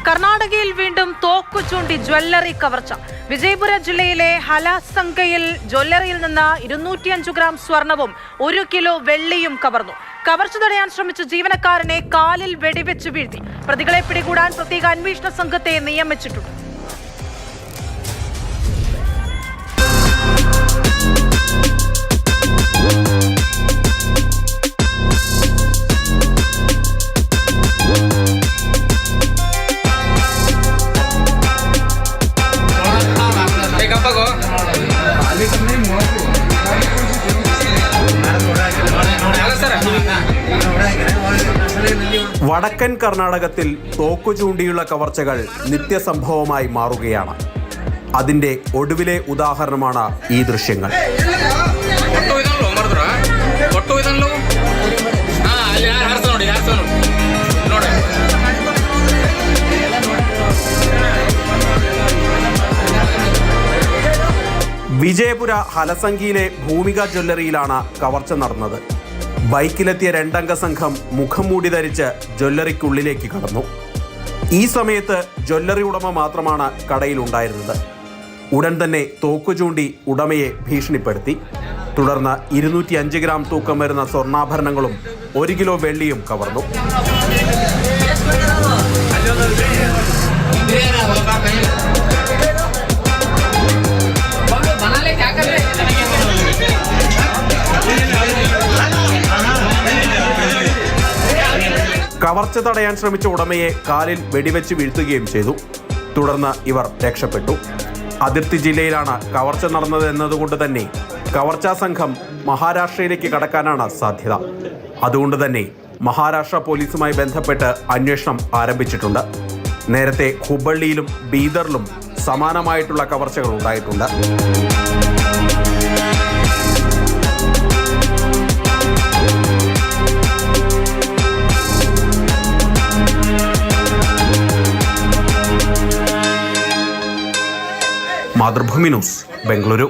കർണാടകയിൽ വീണ്ടും തോക്കു ചൂണ്ടി ജ്വല്ലറി കവർച്ച. വിജയപുര ജില്ലയിലെ ഹലസംഗയിൽ ജ്വല്ലറിയിൽ നിന്ന് 205 ഗ്രാം സ്വർണവും 1 കിലോ വെള്ളിയും കവർന്നു. കവർച്ച തടയാൻ ശ്രമിച്ച ജീവനക്കാരനെ കാലിൽ വെടിവെച്ച് വീഴ്ത്തി. പ്രതികളെ പിടികൂടാൻ പ്രത്യേക അന്വേഷണ സംഘത്തെ നിയമിച്ചിട്ടുണ്ട്. വടക്കൻ കർണാടകത്തിൽ തോക്കു ചൂണ്ടിയുള്ള കവർച്ചകൾ നിത്യസംഭവമായി മാറുകയാണ്. അതിന്റെ ഒടുവിലെ ഉദാഹരണമാണ് ഈ ദൃശ്യങ്ങൾ. വിജയപുര ഹലസംഗിയിലെ ഭൂമിക ജ്വല്ലറിയിലാണ് കവർച്ച നടന്നത്. ബൈക്കിലെത്തിയ 2 അംഗ സംഘം മുഖം മൂടി ധരിച്ച് ജ്വല്ലറിക്കുള്ളിലേക്ക് കടന്നു. ഈ സമയത്ത് ജ്വല്ലറി ഉടമ മാത്രമാണ് കടയിലുണ്ടായിരുന്നത്. ഉടൻ തന്നെ തോക്കു ചൂണ്ടി ഉടമയെ ഭീഷണിപ്പെടുത്തി. തുടർന്ന് 205 ഗ്രാം തൂക്കം വരുന്ന സ്വർണ്ണാഭരണങ്ങളും 1 കിലോ വെള്ളിയും കവർന്നു. കവർച്ച തടയാൻ ശ്രമിച്ച ഉടമയെ കാലിൽ വെടിവെച്ച് വീഴ്ത്തുകയും ചെയ്തു. തുടർന്ന് ഇവർ രക്ഷപ്പെട്ടു. അതിർത്തി ജില്ലയിലാണ് കവർച്ച നടന്നത് എന്നതുകൊണ്ട് തന്നെ കവർച്ചാ സംഘം മഹാരാഷ്ട്രയിലേക്ക് കടക്കാനാണ് സാധ്യത. അതുകൊണ്ട് തന്നെ മഹാരാഷ്ട്ര പോലീസുമായി ബന്ധപ്പെട്ട് അന്വേഷണം ആരംഭിച്ചിട്ടുണ്ട്. നേരത്തെ ഹുബള്ളിയിലും ബീദറിലും സമാനമായിട്ടുള്ള കവർച്ചകൾ ഉണ്ടായിട്ടുണ്ട്. മാതൃഭൂമി ന്യൂസ്, ബംഗളൂരു.